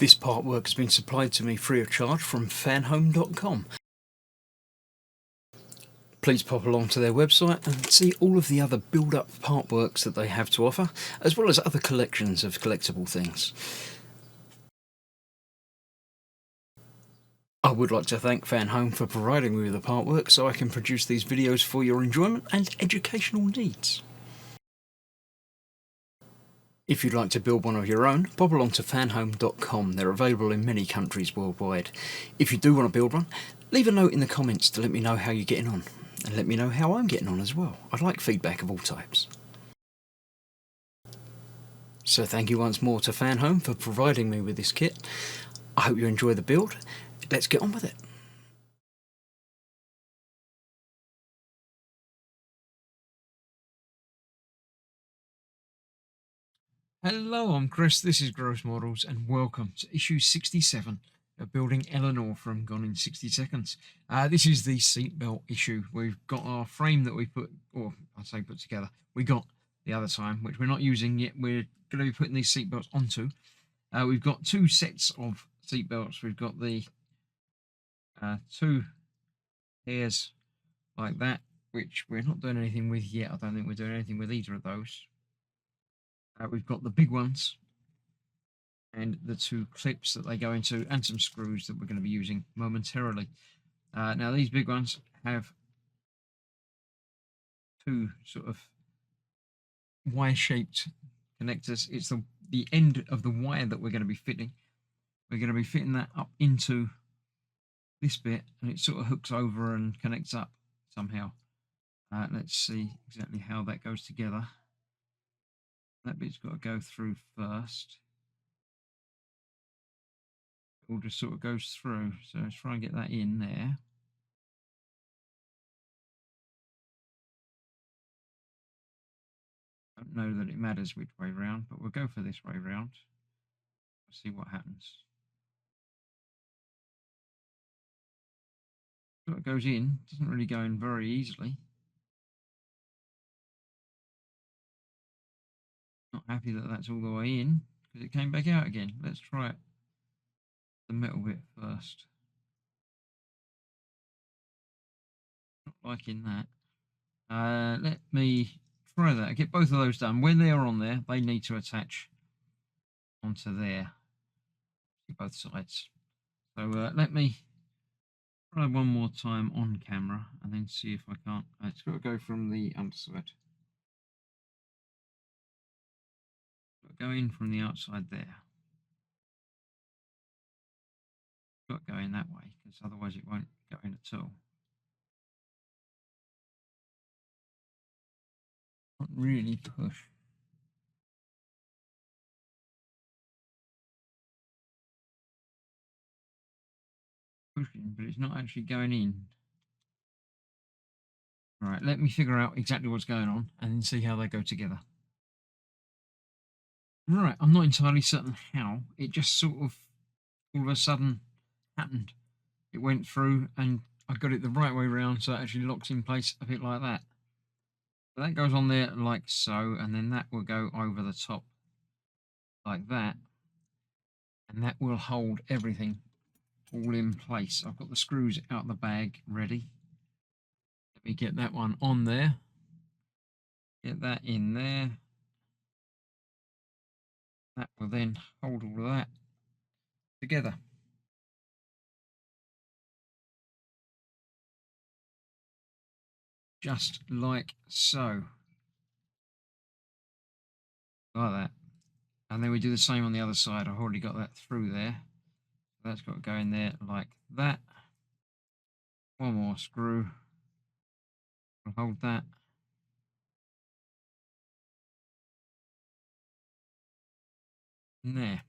This part work has been supplied to me free of charge from Fanhome.com. Please pop along to their website and see all of the other build-up part works that they have to offer, as well as other collections of collectible things. I would like to thank Fanhome for providing me with the part work so I can produce these videos for your enjoyment and educational needs. If you'd like to build one of your own, pop along to fanhome.com. They're available in many countries worldwide. If you do want to build one, leave a note in the comments to let me know how you're getting on, and let me know how I'm getting on as well. I'd like feedback of all types. So thank you once more to Fanhome for providing me with this kit. I hope you enjoy the build. Let's get on with it. Hello, I'm Chris, this is Gross Models, and welcome to issue 67 of Building Eleanor from Gone in 60 Seconds. This is the seatbelt issue. We've got our frame that we put, or I'd say put together, we got the other time, which we're not using yet. We're going to be putting these seatbelts onto. We've got two sets of seatbelts. We've got the two pairs like that, which we're not doing anything with yet. I don't think we're doing anything with either of those. We've got the big ones and the two clips that they go into, and some screws that we're going to be using momentarily. Now these big ones have two sort of Y-shaped connectors. It's the end of the wire that we're going to be fitting. We're going to be fitting that up into this bit, and it sort of hooks over and connects up somehow. Let's see exactly how that goes together. That bit's got to go through first. It all just sort of goes through. So let's try and get that in there. I don't know that it matters which way round, but we'll go for this way round. See what happens. So it goes in, doesn't really go in very easily. Not happy that that's all the way in, because it came back out again. Let's try it. The metal bit first. Not liking that. Let me try that. Get both of those done. When they are on there, they need to attach onto there. Both sides. So let me try one more time on camera and then see if I can't. It's got to go from the underside. Go in from the outside there. Got to go in that way, because otherwise it won't go in at all. Not really push. Pushing, but it's not actually going in. Right, let me figure out exactly what's going on and then see how they go together. Right, I'm not entirely certain how. It just sort of all of a sudden happened. It went through and I got it the right way around, so it actually locks in place a bit like that. So that goes on there like so, and then that will go over the top like that, and that will hold everything all in place. I've got the screws out of the bag ready. Let me get that one on there. Get that in there. That will then hold all of that together. Just like so. Like that. And then we do the same on the other side. I've already got that through there. That's got to go in there like that. One more screw. I'll hold that. In there.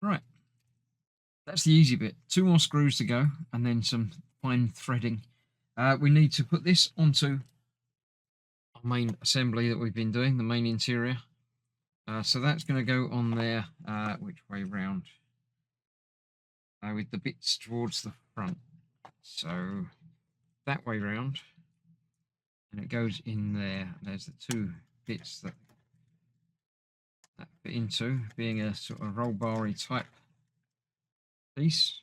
Right. That's the easy bit. Two more screws to go, and then some fine threading. We need to put this onto our main assembly that we've been doing, the main interior. So that's going to go on there. Which way round? With the bits towards the front. So that way round. And it goes in there. There's the two bits that fit into, being a sort of roll bar-y type piece.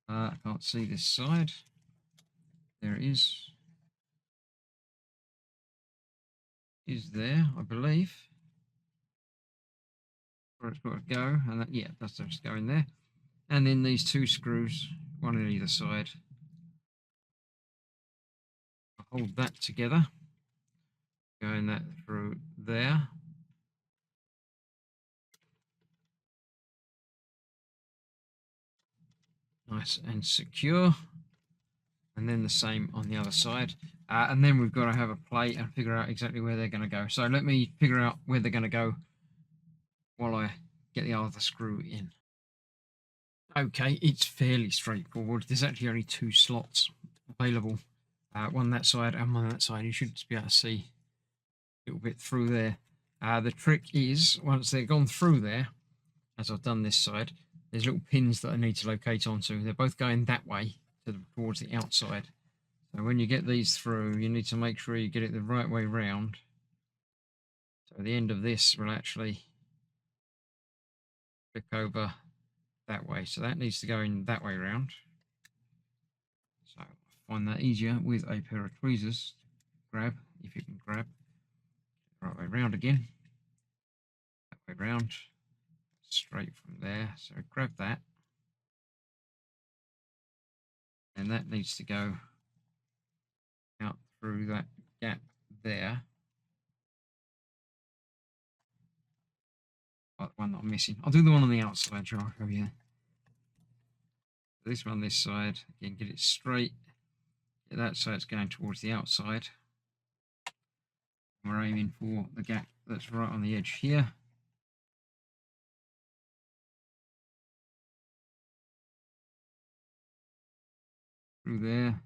I can't see this side. There it is. Is there, I believe. Where it's got to go, and that, yeah, that's just going there. And then these two screws, one on either side. I'll hold that together. Going that through there. Nice and secure. And then the same on the other side. And then we've got to have a play and figure out exactly where they're going to go. So let me figure out where they're going to go while I get the other screw in. Okay, it's fairly straightforward. There's actually only two slots available. One that side and one that side. You should be able to see a little bit through there. The trick is, once they've gone through there, as I've done this side, there's little pins that I need to locate onto. They're both going that way towards the outside. So when you get these through, you need to make sure you get it the right way round. So the end of this will actually flick over that way. So that needs to go in that way round. So I find that easier with a pair of tweezers. Grab, if you can grab. Right way round again. That way round. Straight from there. So grab that. And that needs to go out through that gap there. Like the one that I'm missing. I'll do the one on the outside, sure. Oh yeah. This one this side. Again, get it straight. Get that so it's going towards the outside. We're aiming for the gap that's right on the edge here. Through there.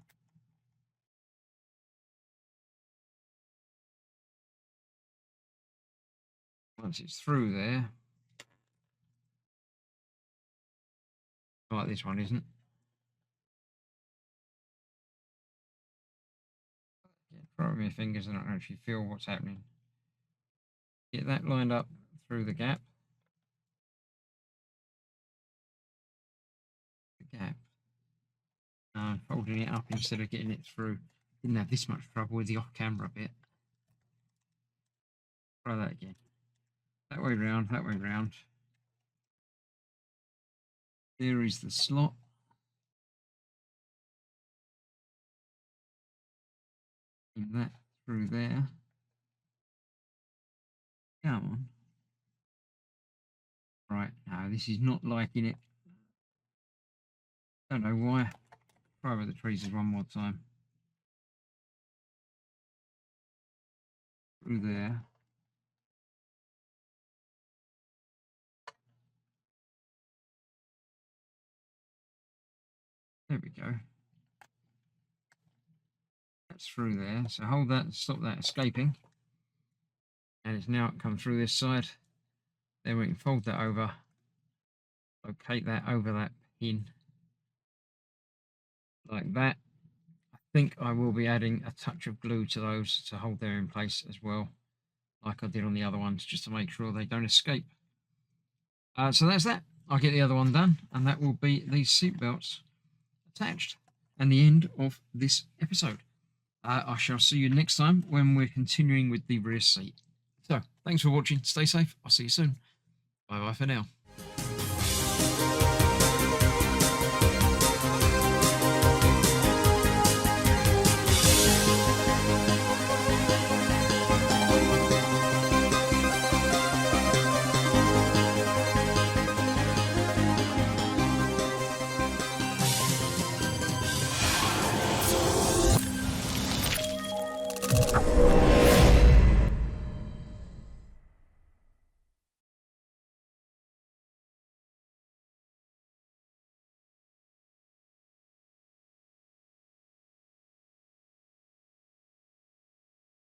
Once it's through there, like this one isn't. Throw my fingers and I don't actually feel what's happening. Get that lined up through the gap. The gap. I'm folding it up instead of getting it through. Didn't have this much trouble with the off-camera bit. Try that again. That way round, that way round. There is the slot. In that through there. Come on. Right, no, this is not liking it. Don't know why. Try with the tweezers one more time. Through there. There we go. That's through there. So hold that and stop that escaping. And it's now come through this side. Then we can fold that over. Locate that over that pin. Like that. I think I will be adding a touch of glue to those to hold them in place as well. Like I did on the other ones, just to make sure they don't escape. So that's that. I'll get the other one done, and that will be these seat belts attached. And the end of this episode. I shall see you next time when we're continuing with the rear seat. So, thanks for watching. Stay safe. I'll see you soon. Bye-bye for now.